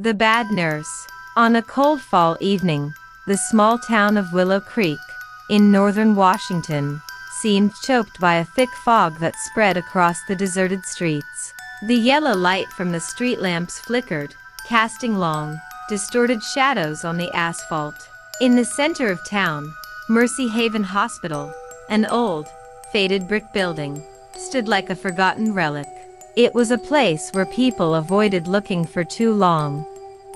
The Bad Nurse. On a cold fall evening, the small town of Willow Creek, in northern Washington, seemed choked by a thick fog that spread across the deserted streets. The yellow light from the street lamps flickered, casting long, distorted shadows on the asphalt. In the center of town, Mercy Haven Hospital, an old, faded brick building, stood like a forgotten relic. It was a place where people avoided looking for too long,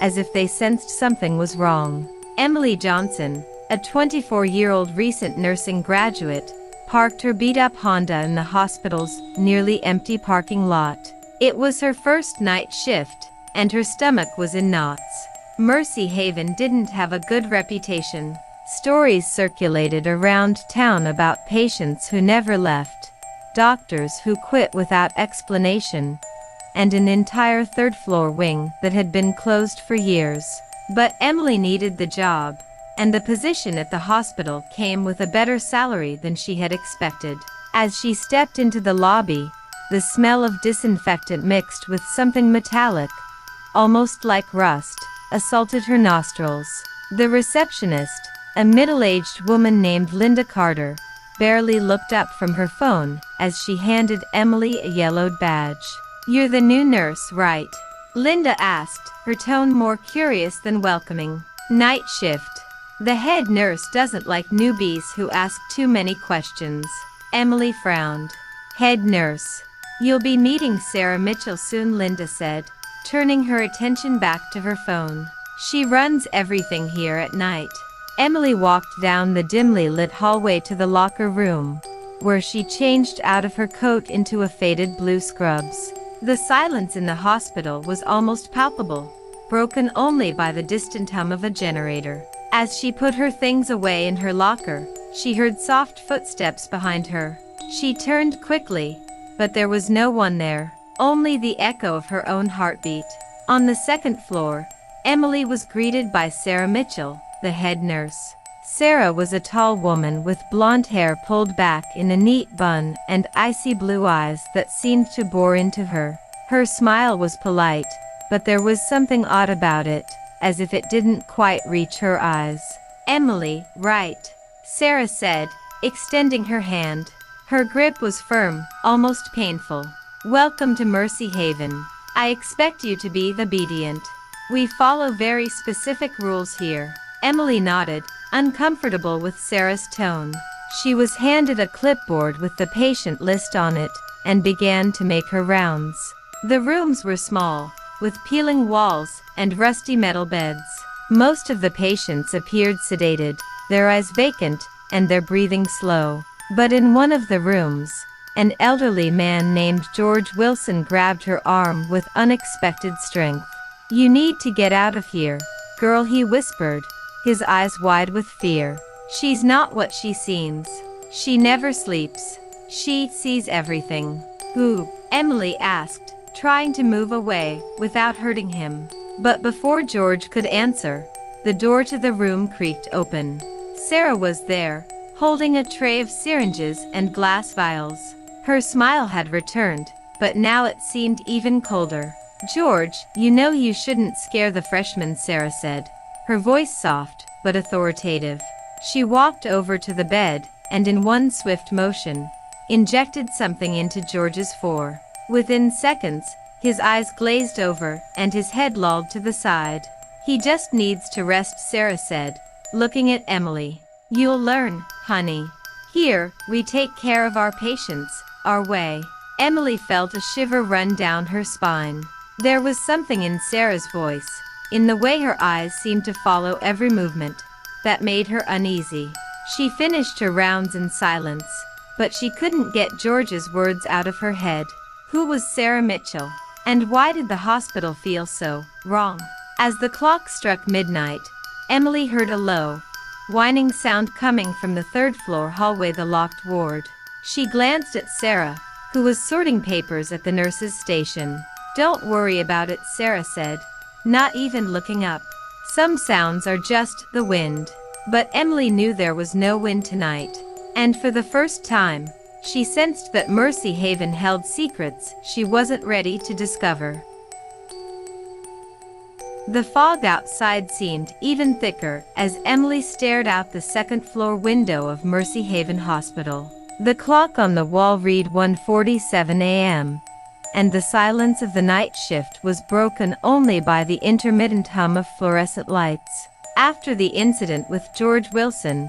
as if they sensed something was wrong. Emily Johnson, a 24-year-old recent nursing graduate, parked her beat-up Honda in the hospital's nearly empty parking lot. It was her first night shift, and her stomach was in knots. Mercy Haven didn't have a good reputation. Stories circulated around town about patients who never left, doctors who quit without explanation, and an entire third-floor wing that had been closed for years. But Emily needed the job, and the position at the hospital came with a better salary than she had expected. As she stepped into the lobby, the smell of disinfectant mixed with something metallic, almost like rust, assaulted her nostrils. The receptionist, a middle-aged woman named Linda Carter, barely looked up from her phone as she handed Emily a yellowed badge. "You're the new nurse, right?" Linda asked, her tone more curious than welcoming. "Night shift. The head nurse doesn't like newbies who ask too many questions." Emily frowned. "Head nurse. You'll be meeting Sarah Mitchell soon," Linda said, turning her attention back to her phone. "She runs everything here at night." Emily walked down the dimly lit hallway to the locker room, where she changed out of her coat into a faded blue scrubs. The silence in the hospital was almost palpable, broken only by the distant hum of a generator. As she put her things away in her locker, she heard soft footsteps behind her. She turned quickly, but there was no one there, only the echo of her own heartbeat. On the second floor, Emily was greeted by Sarah Mitchell, the head nurse. Sarah was a tall woman with blonde hair pulled back in a neat bun and icy blue eyes that seemed to bore into her. Her smile was polite, but there was something odd about it, as if it didn't quite reach her eyes. "Emily, right," Sarah said, extending her hand. Her grip was firm, almost painful. "Welcome to Mercy Haven. I expect you to be obedient. We follow very specific rules here." Emily nodded, uncomfortable with Sarah's tone. She was handed a clipboard with the patient list on it, and began to make her rounds. The rooms were small, with peeling walls and rusty metal beds. Most of the patients appeared sedated, their eyes vacant, and their breathing slow. But in one of the rooms, an elderly man named George Wilson grabbed her arm with unexpected strength. "You need to get out of here, girl," he whispered, his eyes wide with fear. "She's not what she seems. She never sleeps. She sees everything." "Who?" Emily asked, trying to move away without hurting him. But before George could answer, the door to the room creaked open. Sarah was there, holding a tray of syringes and glass vials. Her smile had returned, but now it seemed even colder. "George, you know you shouldn't scare the freshmen," Sarah said, her voice soft but authoritative. She walked over to the bed and in one swift motion, injected something into George's fore. Within seconds, his eyes glazed over and his head lolled to the side. "He just needs to rest," Sarah said, looking at Emily. "You'll learn, honey. Here, we take care of our patients, our way." Emily felt a shiver run down her spine. There was something in Sarah's voice, in the way her eyes seemed to follow every movement, that made her uneasy. She finished her rounds in silence, but she couldn't get George's words out of her head. Who was Sarah Mitchell? And why did the hospital feel so wrong? As the clock struck midnight, Emily heard a low, whining sound coming from the third-floor hallway, the locked ward. She glanced at Sarah, who was sorting papers at the nurse's station. "Don't worry about it," Sarah said, not even looking up. "Some sounds are just the wind." But Emily knew there was no wind tonight, and for the first time, she sensed that Mercy Haven held secrets she wasn't ready to discover. The fog outside seemed even thicker as Emily stared out the second-floor window of Mercy Haven Hospital. The clock on the wall read 1:47 a.m., and the silence of the night shift was broken only by the intermittent hum of fluorescent lights. After the incident with George Wilson,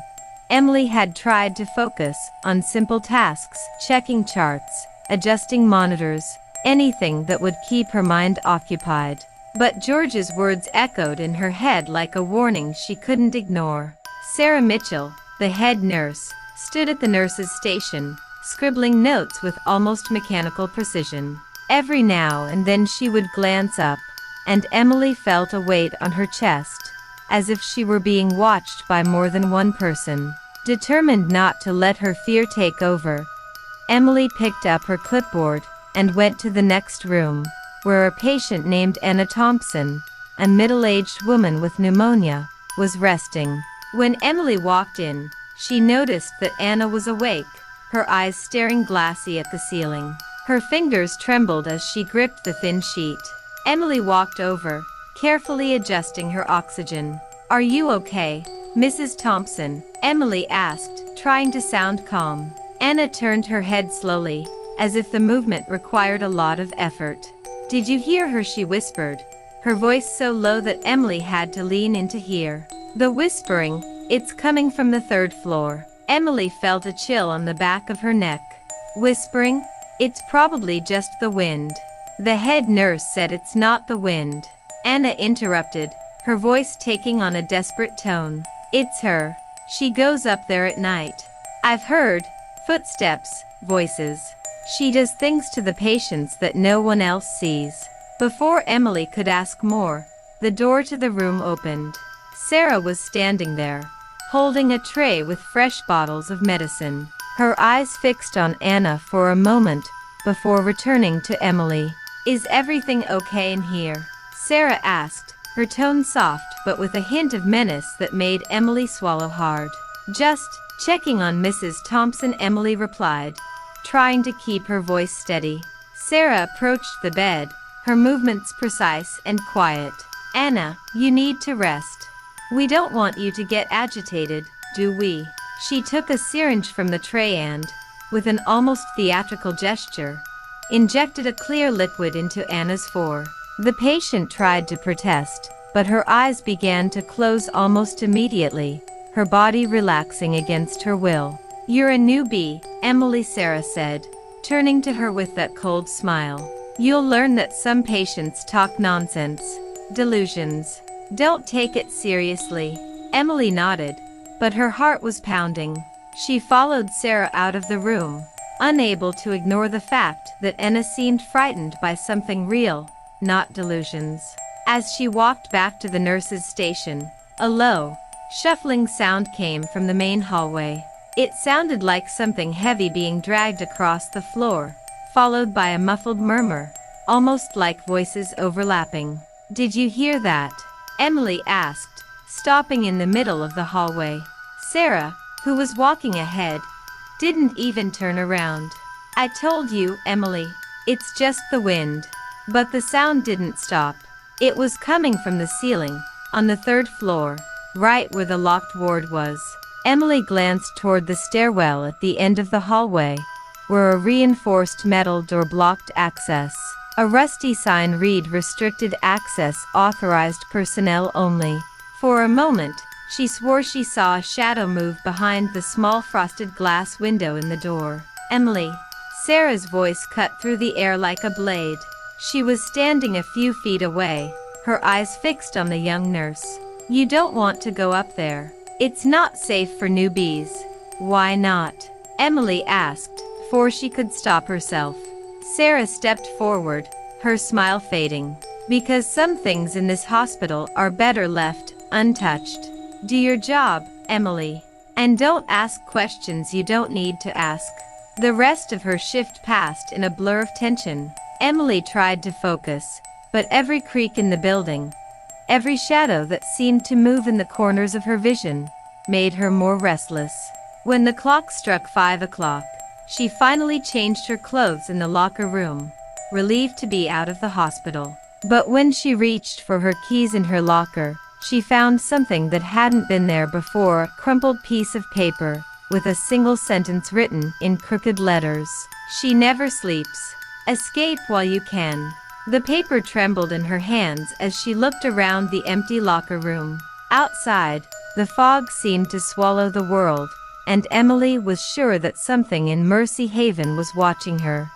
Emily had tried to focus on simple tasks, checking charts, adjusting monitors, anything that would keep her mind occupied. But George's words echoed in her head like a warning she couldn't ignore. Sarah Mitchell, the head nurse, stood at the nurse's station, scribbling notes with almost mechanical precision. Every now and then she would glance up, and Emily felt a weight on her chest, as if she were being watched by more than one person. Determined not to let her fear take over, Emily picked up her clipboard and went to the next room, where a patient named Anna Thompson, a middle-aged woman with pneumonia, was resting. When Emily walked in, she noticed that Anna was awake, her eyes staring glassy at the ceiling. Her fingers trembled as she gripped the thin sheet. Emily walked over, carefully adjusting her oxygen. "Are you okay, Mrs. Thompson?" Emily asked, trying to sound calm. Anna turned her head slowly, as if the movement required a lot of effort. "Did you hear her?" she whispered, her voice so low that Emily had to lean in to hear. The whispering, "It's coming from the third floor." Emily felt a chill on the back of her neck. Whispering? "It's probably just the wind." The head nurse said it's not the wind. Anna interrupted, her voice taking on a desperate tone. "It's her. She goes up there at night. I've heard footsteps, voices. She does things to the patients that no one else sees." Before Emily could ask more, the door to the room opened. Sarah was standing there, holding a tray with fresh bottles of medicine. Her eyes fixed on Anna for a moment before returning to Emily. "Is everything okay in here?" Sarah asked, her tone soft but with a hint of menace that made Emily swallow hard. "Just checking on Mrs. Thompson," Emily replied, trying to keep her voice steady. Sarah approached the bed, her movements precise and quiet. "Anna, you need to rest. We don't want you to get agitated, do we?" She took a syringe from the tray and, with an almost theatrical gesture, injected a clear liquid into Anna's fore. The patient tried to protest, but her eyes began to close almost immediately, her body relaxing against her will. "You're a newbie, Emily," Sarah said, turning to her with that cold smile. "You'll learn that some patients talk nonsense. Delusions. Don't take it seriously." Emily nodded, but her heart was pounding. She followed Sarah out of the room, unable to ignore the fact that Anna seemed frightened by something real, not delusions. As she walked back to the nurse's station, a low, shuffling sound came from the main hallway. It sounded like something heavy being dragged across the floor, followed by a muffled murmur, almost like voices overlapping. "Did you hear that?" Emily asked, stopping in the middle of the hallway. Sarah, who was walking ahead, didn't even turn around. "I told you, Emily, it's just the wind." But the sound didn't stop. It was coming from the ceiling, on the third floor, right where the locked ward was. Emily glanced toward the stairwell at the end of the hallway, where a reinforced metal door blocked access. A rusty sign read "Restricted Access, Authorized Personnel Only." For a moment, she swore she saw a shadow move behind the small frosted glass window in the door. "Emily." Sarah's voice cut through the air like a blade. She was standing a few feet away, her eyes fixed on the young nurse. "You don't want to go up there. It's not safe for newbies." "Why not?" Emily asked, before she could stop herself. Sarah stepped forward, her smile fading. "Because some things in this hospital are better left untouched. Do your job, Emily. And don't ask questions you don't need to ask." The rest of her shift passed in a blur of tension. Emily tried to focus, but every creak in the building, every shadow that seemed to move in the corners of her vision, made her more restless. When the clock struck 5 o'clock, she finally changed her clothes in the locker room, relieved to be out of the hospital. But when she reached for her keys in her locker, she found something that hadn't been there before, a crumpled piece of paper, with a single sentence written in crooked letters. She never sleeps. Escape while you can. The paper trembled in her hands as she looked around the empty locker room. Outside, the fog seemed to swallow the world, and Emily was sure that something in Mercy Haven was watching her.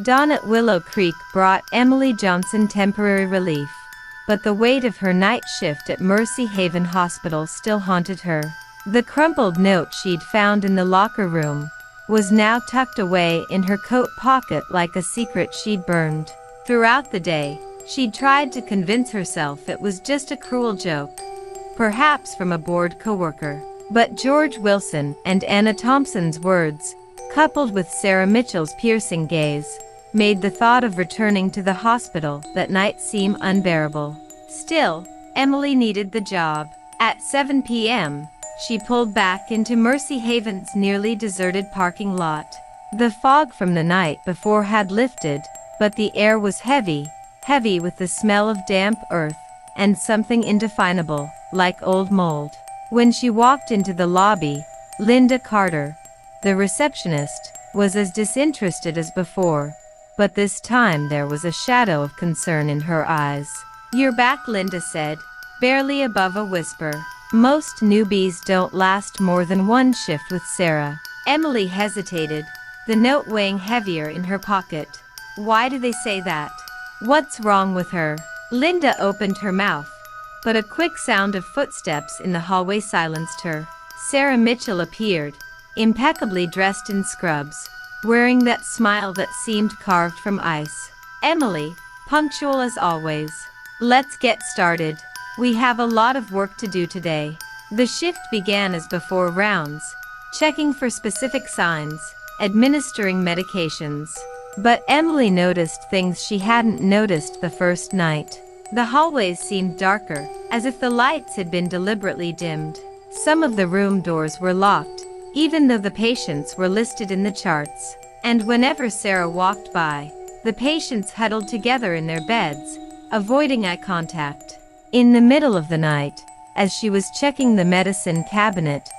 Dawn at Willow Creek brought Emily Johnson temporary relief, but the weight of her night shift at Mercy Haven Hospital still haunted her. The crumpled note she'd found in the locker room was now tucked away in her coat pocket like a secret she'd burned. Throughout the day, she'd tried to convince herself it was just a cruel joke, perhaps from a bored coworker. But George Wilson and Anna Thompson's words, coupled with Sarah Mitchell's piercing gaze, made the thought of returning to the hospital that night seem unbearable. Still, Emily needed the job. At 7 p.m., she pulled back into Mercy Haven's nearly deserted parking lot. The fog from the night before had lifted, but the air was heavy with the smell of damp earth and something indefinable, like old mold. When she walked into the lobby, Linda Carter, the receptionist, was as disinterested as before, but this time there was a shadow of concern in her eyes. "You're back," Linda said, barely above a whisper. "Most newbies don't last more than one shift with Sarah." Emily hesitated, the note weighing heavier in her pocket. "Why do they say that? What's wrong with her?" Linda opened her mouth, but a quick sound of footsteps in the hallway silenced her. Sarah Mitchell appeared, impeccably dressed in scrubs, wearing that smile that seemed carved from ice. Emily, punctual as always. "Let's get started. We have a lot of work to do today." The shift began as before: rounds, checking for specific signs, administering medications. But Emily noticed things she hadn't noticed the first night. The hallways seemed darker, as if the lights had been deliberately dimmed. Some of the room doors were locked, even though the patients were listed in the charts. And whenever Sarah walked by, the patients huddled together in their beds, avoiding eye contact. In the middle of the night, as she was checking the medicine cabinet,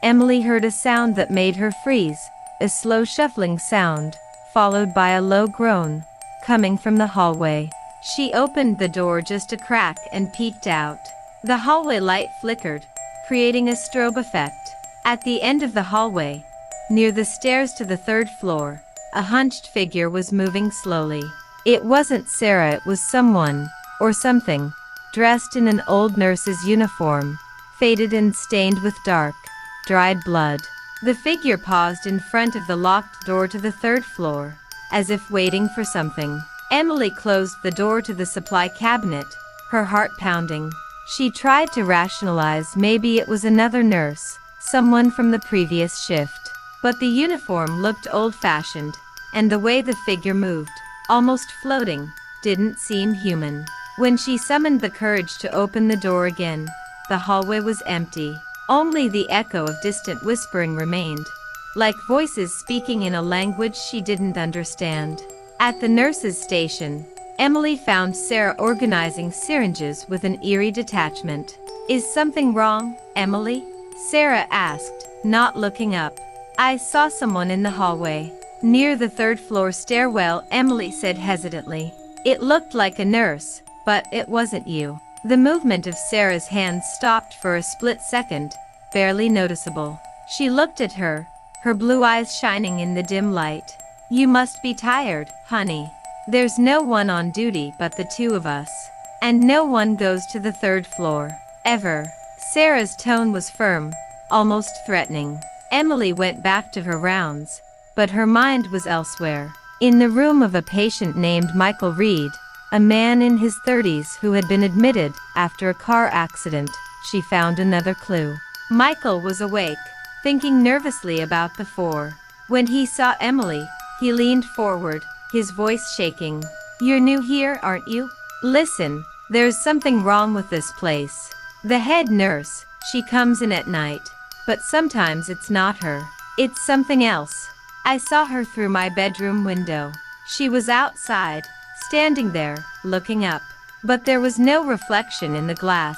Emily heard a sound that made her freeze, a slow shuffling sound, followed by a low groan, coming from the hallway. She opened the door just a crack and peeked out. The hallway light flickered, creating a strobe effect. At the end of the hallway, near the stairs to the third floor, a hunched figure was moving slowly. It wasn't Sarah, it was someone, or something, dressed in an old nurse's uniform, faded and stained with dark, dried blood. The figure paused in front of the locked door to the third floor, as if waiting for something. Emily closed the door to the supply cabinet, her heart pounding. She tried to rationalize maybe it was another nurse, someone from the previous shift. But the uniform looked old-fashioned, and the way the figure moved, almost floating, didn't seem human. When she summoned the courage to open the door again, the hallway was empty. Only the echo of distant whispering remained, like voices speaking in a language she didn't understand. At the nurse's station, Emily found Sarah organizing syringes with an eerie detachment. "Is something wrong, Emily?" Sarah asked, not looking up. "I saw someone in the hallway, near the third-floor stairwell," Emily said hesitantly. "It looked like a nurse, but it wasn't you." The movement of Sarah's hands stopped for a split second, barely noticeable. She looked at her, her blue eyes shining in the dim light. "You must be tired, honey. There's no one on duty but the two of us. And no one goes to the third floor, ever." Sarah's tone was firm, almost threatening. Emily went back to her rounds, but her mind was elsewhere. In the room of a patient named Michael Reed, a man in his 30s who had been admitted after a car accident, she found another clue. Michael was awake, thinking nervously about the four. When he saw Emily, he leaned forward, his voice shaking. "You're new here, aren't you? Listen, there's something wrong with this place. The head nurse, she comes in at night, but sometimes it's not her. It's something else. I saw her through my bedroom window. She was outside, standing there, looking up. But there was no reflection in the glass.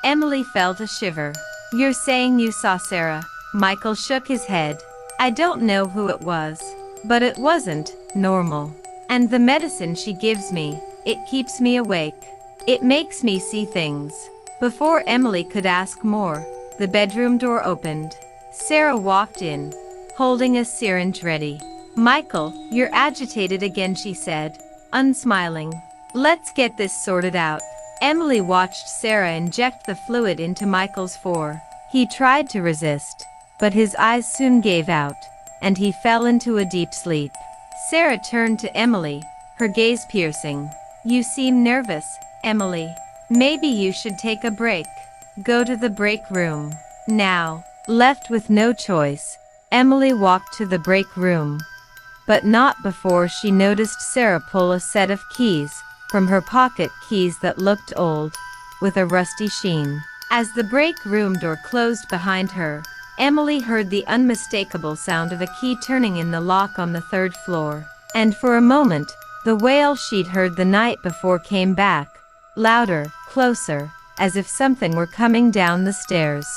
Emily felt a shiver. You're saying you saw Sarah? Michael shook his head. I don't know who it was, but it wasn't normal. And the medicine she gives me, it keeps me awake. It makes me see things. Before Emily could ask more, the bedroom door opened. Sarah walked in, holding a syringe ready. Michael, you're agitated again, she said, unsmiling. Let's get this sorted out. Emily watched Sarah inject the fluid into Michael's fore. He tried to resist, but his eyes soon gave out, and he fell into a deep sleep. Sarah turned to Emily, her gaze piercing. You seem nervous, Emily. Maybe you should take a break. Go to the break room. Now. Left with no choice, Emily walked to the break room. But not before she noticed Sarah pull a set of keys from her pocket, keys that looked old, with a rusty sheen. As the break room door closed behind her, Emily heard the unmistakable sound of a key turning in the lock on the third floor. And for a moment, the wail she'd heard the night before came back, louder, closer, as if something were coming down the stairs.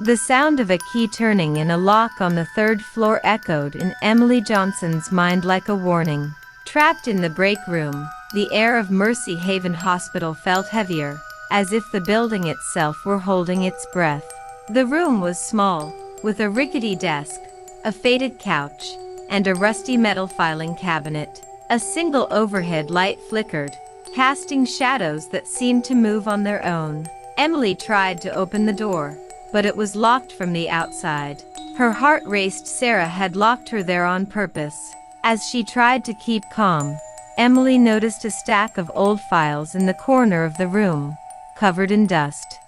The sound of a key turning in a lock on the third floor echoed in Emily Johnson's mind like a warning. Trapped in the break room, the air of Mercy Haven Hospital felt heavier, as if the building itself were holding its breath. The room was small, with a rickety desk, a faded couch, and a rusty metal filing cabinet. A single overhead light flickered, casting shadows that seemed to move on their own. Emily tried to open the door, but it was locked from the outside. Her heart raced. Sarah had locked her there on purpose. As she tried to keep calm, Emily noticed a stack of old files in the corner of the room, covered in dust.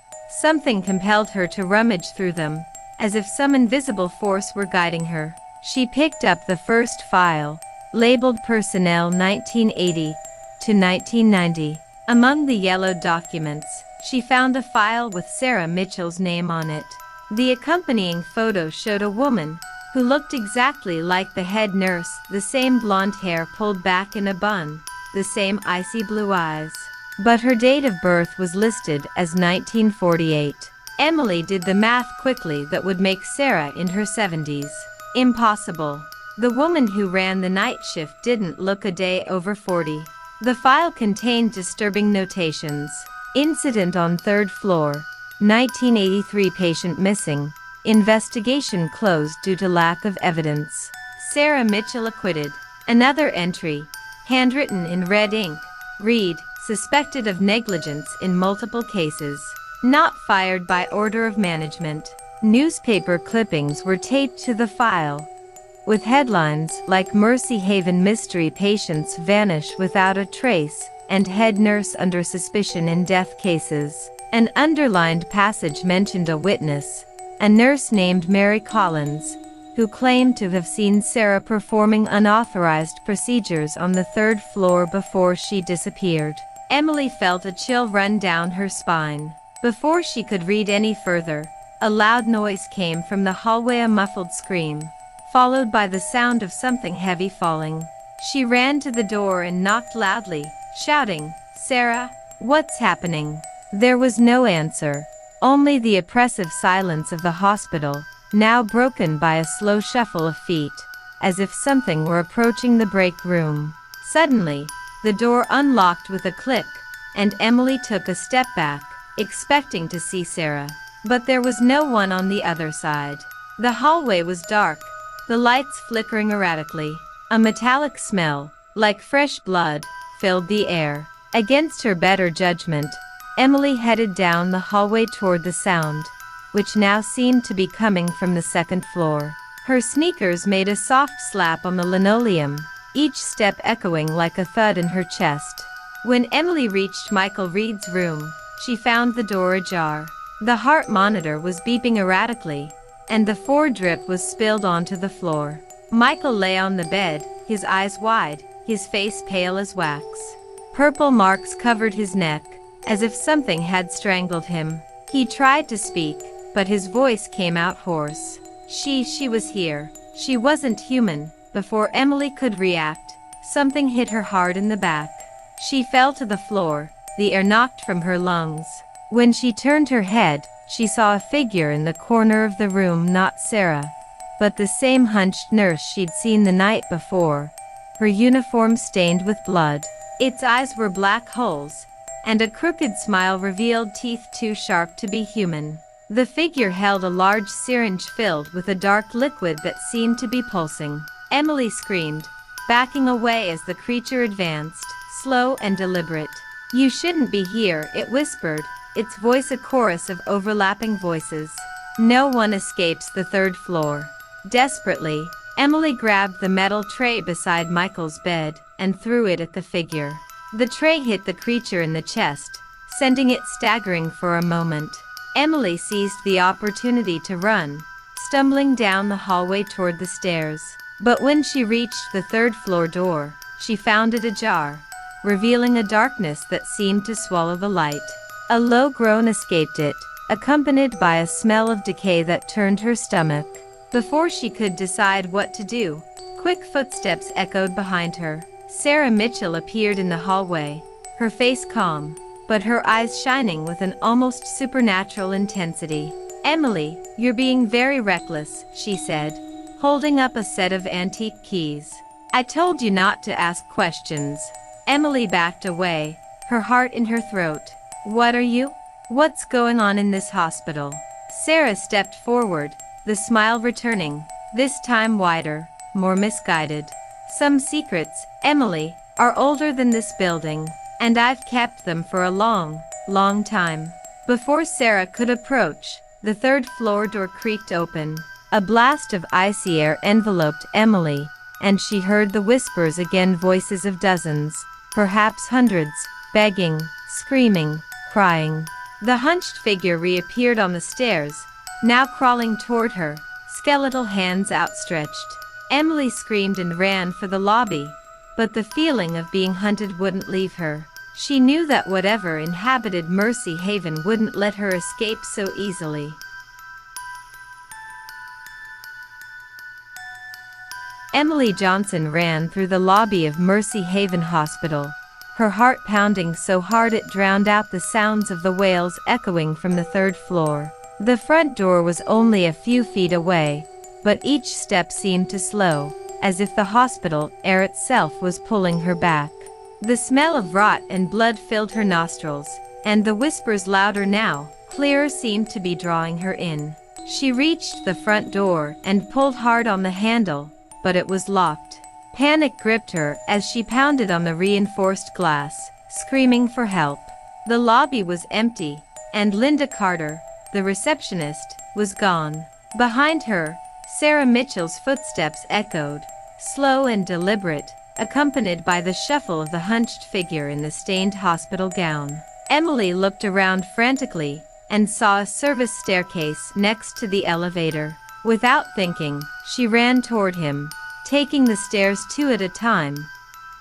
Something compelled her to rummage through them, as if some invisible force were guiding her. She picked up the first file, labeled Personnel 1980 to 1990. Among the yellowed documents, she found a file with Sarah Mitchell's name on it. The accompanying photo showed a woman who looked exactly like the head nurse, the same blonde hair pulled back in a bun, the same icy blue eyes. But her date of birth was listed as 1948. Emily did the math quickly. That would make Sarah in her 70s. Impossible. The woman who ran the night shift didn't look a day over 40. The file contained disturbing notations. Incident on third floor, 1983, patient missing, investigation closed due to lack of evidence. Sarah Mitchell acquitted. Another entry, handwritten in red ink, read, suspected of negligence in multiple cases, not fired by order of management. Newspaper clippings were taped to the file, with headlines like Mercy Haven Mystery Patients Vanish Without a Trace, and Head Nurse Under Suspicion in Death Cases. An underlined passage mentioned a witness, a nurse named Mary Collins, who claimed to have seen Sarah performing unauthorized procedures on the third floor before she disappeared. Emily felt a chill run down her spine. Before she could read any further, a loud noise came from the hallway, a muffled scream, followed by the sound of something heavy falling. She ran to the door and knocked loudly, shouting, "Sarah, what's happening?" There was no answer, only the oppressive silence of the hospital, now broken by a slow shuffle of feet, as if something were approaching the break room. Suddenly, the door unlocked with a click, and Emily took a step back, expecting to see Sarah. But there was no one on the other side. The hallway was dark, the lights flickering erratically. A metallic smell, like fresh blood, filled the air. Against her better judgment, Emily headed down the hallway toward the sound, which now seemed to be coming from the second floor. Her sneakers made a soft slap on the linoleum, each step echoing like a thud in her chest. When Emily reached Michael Reed's room, she found the door ajar. The heart monitor was beeping erratically, and the fore drip was spilled onto the floor. Michael lay on the bed, his eyes wide, his face pale as wax. Purple marks covered his neck, as if something had strangled him. He tried to speak, but his voice came out hoarse. She was here. She wasn't human. Before Emily could react, something hit her hard in the back. She fell to the floor, the air knocked from her lungs. When she turned her head, she saw a figure in the corner of the room, not Sarah, but the same hunched nurse she'd seen the night before, her uniform stained with blood. Its eyes were black holes, and a crooked smile revealed teeth too sharp to be human. The figure held a large syringe filled with a dark liquid that seemed to be pulsing. Emily screamed, backing away as the creature advanced, slow and deliberate. "You shouldn't be here," it whispered, its voice a chorus of overlapping voices. "No one escapes the third floor." Desperately, Emily grabbed the metal tray beside Michael's bed and threw it at the figure. The tray hit the creature in the chest, sending it staggering for a moment. Emily seized the opportunity to run, stumbling down the hallway toward the stairs. But when she reached the third-floor door, she found it ajar, revealing a darkness that seemed to swallow the light. A low groan escaped it, accompanied by a smell of decay that turned her stomach. Before she could decide what to do, quick footsteps echoed behind her. Sarah Mitchell appeared in the hallway, her face calm, but her eyes shining with an almost supernatural intensity. "Emily, you're being very reckless," she said, holding up a set of antique keys. "I told you not to ask questions." Emily backed away, her heart in her throat. "What are you? What's going on in this hospital?" Sarah stepped forward, the smile returning, this time wider, more misguided. "Some secrets, Emily, are older than this building, and I've kept them for a long, long time." Before Sarah could approach, the third-floor door creaked open. A blast of icy air enveloped Emily, and she heard the whispers again, voices of dozens, perhaps hundreds, begging, screaming, crying. The hunched figure reappeared on the stairs, now crawling toward her, skeletal hands outstretched. Emily screamed and ran for the lobby, but the feeling of being hunted wouldn't leave her. She knew that whatever inhabited Mercy Haven wouldn't let her escape so easily. Emily Johnson ran through the lobby of Mercy Haven Hospital, her heart pounding so hard it drowned out the sounds of the wails echoing from the third floor. The front door was only a few feet away, but each step seemed to slow, as if the hospital air itself was pulling her back. The smell of rot and blood filled her nostrils, and the whispers, louder now, clearer, seemed to be drawing her in. She reached the front door and pulled hard on the handle, but it was locked. Panic gripped her as she pounded on the reinforced glass, screaming for help. The lobby was empty, and Linda Carter, the receptionist, was gone. Behind her, Sarah Mitchell's footsteps echoed, slow and deliberate, accompanied by the shuffle of the hunched figure in the stained hospital gown. Emily looked around frantically and saw a service staircase next to the elevator. Without thinking, she ran toward him, taking the stairs two at a time,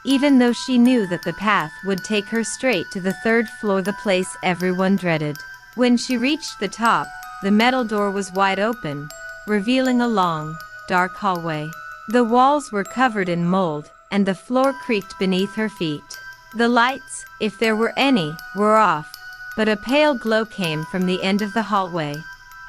even though she knew that the path would take her straight to the third floor, the place everyone dreaded. When she reached the top, the metal door was wide open, revealing a long, dark hallway. The walls were covered in mold, and the floor creaked beneath her feet. The lights, if there were any, were off, but a pale glow came from the end of the hallway,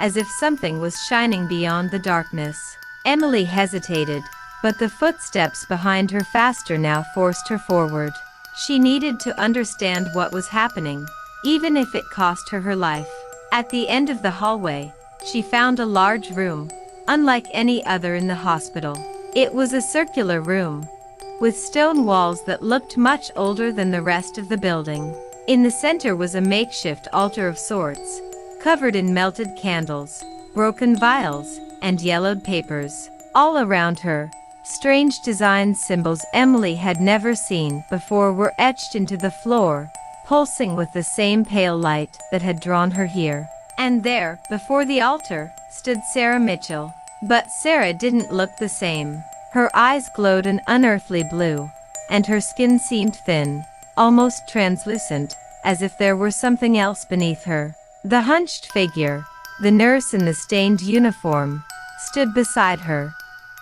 as if something was shining beyond the darkness. Emily hesitated, but the footsteps behind her faster now forced her forward. She needed to understand what was happening, even if it cost her her life. At the end of the hallway, she found a large room, unlike any other in the hospital. It was a circular room, with stone walls that looked much older than the rest of the building. In the center was a makeshift altar of sorts, covered in melted candles, broken vials, and yellowed papers. All around her, strange designed symbols Emily had never seen before were etched into the floor, pulsing with the same pale light that had drawn her here. And there, before the altar, stood Sarah Mitchell. But Sarah didn't look the same. Her eyes glowed an unearthly blue, and her skin seemed thin, almost translucent, as if there were something else beneath her. The hunched figure, the nurse in the stained uniform, stood beside her.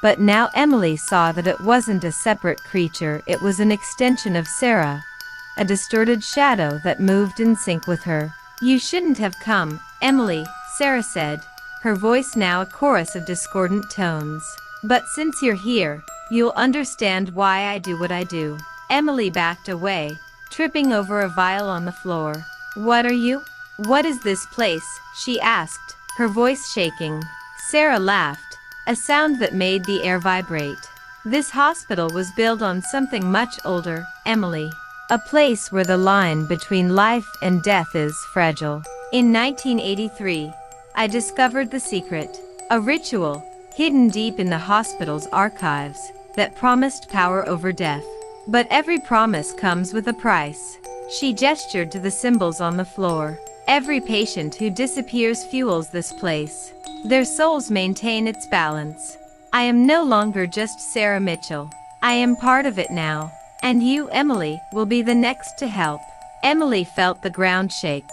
But now Emily saw that it wasn't a separate creature, it was an extension of Sarah, a distorted shadow that moved in sync with her. "You shouldn't have come, Emily," Sarah said, her voice now a chorus of discordant tones. "But since you're here, you'll understand why I do what I do." Emily backed away, tripping over a vial on the floor. "What are you? What is this place?" she asked, her voice shaking. Sarah laughed, a sound that made the air vibrate. "This hospital was built on something much older, Emily. A place where the line between life and death is fragile. In 1983, I discovered the secret, a ritual, hidden deep in the hospital's archives, that promised power over death. But every promise comes with a price." She gestured to the symbols on the floor. "Every patient who disappears fuels this place. Their souls maintain its balance. I am no longer just Sarah Mitchell. I am part of it now. And you, Emily, will be the next to help." Emily felt the ground shake,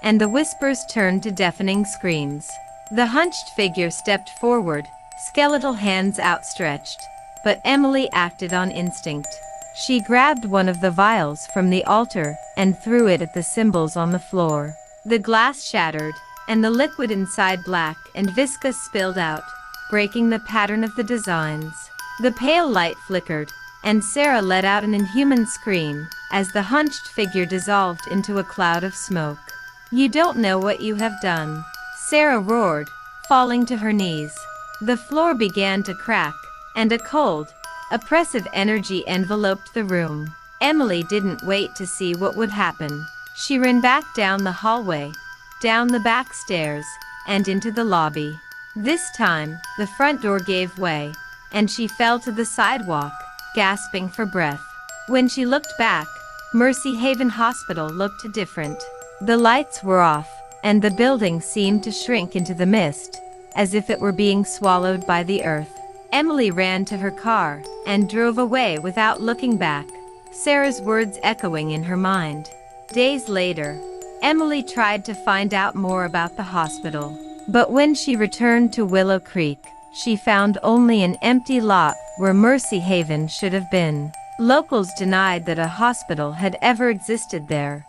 and the whispers turned to deafening screams. The hunched figure stepped forward, skeletal hands outstretched. But Emily acted on instinct. She grabbed one of the vials from the altar and threw it at the symbols on the floor. The glass shattered, and the liquid inside black and viscous spilled out, breaking the pattern of the designs. The pale light flickered, and Sarah let out an inhuman scream as the hunched figure dissolved into a cloud of smoke. "You don't know what you have done," Sarah roared, falling to her knees. The floor began to crack, and a cold, oppressive energy enveloped the room. Emily didn't wait to see what would happen. She ran back down the hallway, down the back stairs, and into the lobby. This time, the front door gave way, and she fell to the sidewalk, gasping for breath. When she looked back, Mercy Haven Hospital looked different. The lights were off, and the building seemed to shrink into the mist, as if it were being swallowed by the earth. Emily ran to her car and drove away without looking back, Sarah's words echoing in her mind. Days later, Emily tried to find out more about the hospital. But when she returned to Willow Creek, she found only an empty lot where Mercy Haven should have been. Locals denied that a hospital had ever existed there,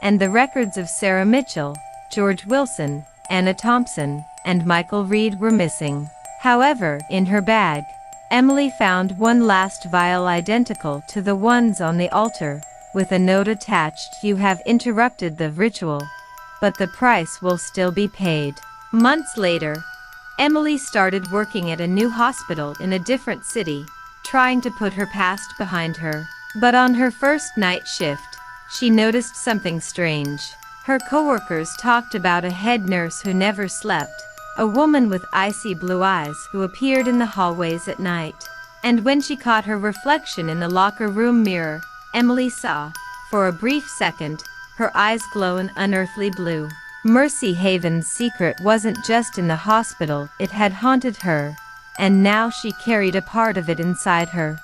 and the records of Sarah Mitchell, George Wilson, Anna Thompson, and Michael Reed were missing. However, in her bag, Emily found one last vial identical to the ones on the altar, with a note attached: "You have interrupted the ritual, but the price will still be paid." Months later, Emily started working at a new hospital in a different city, trying to put her past behind her. But on her first night shift, she noticed something strange. Her coworkers talked about a head nurse who never slept, a woman with icy blue eyes who appeared in the hallways at night. And when she caught her reflection in the locker room mirror, Emily saw, for a brief second, her eyes glow an unearthly blue. Mercy Haven's secret wasn't just in the hospital, it had haunted her, and now she carried a part of it inside her.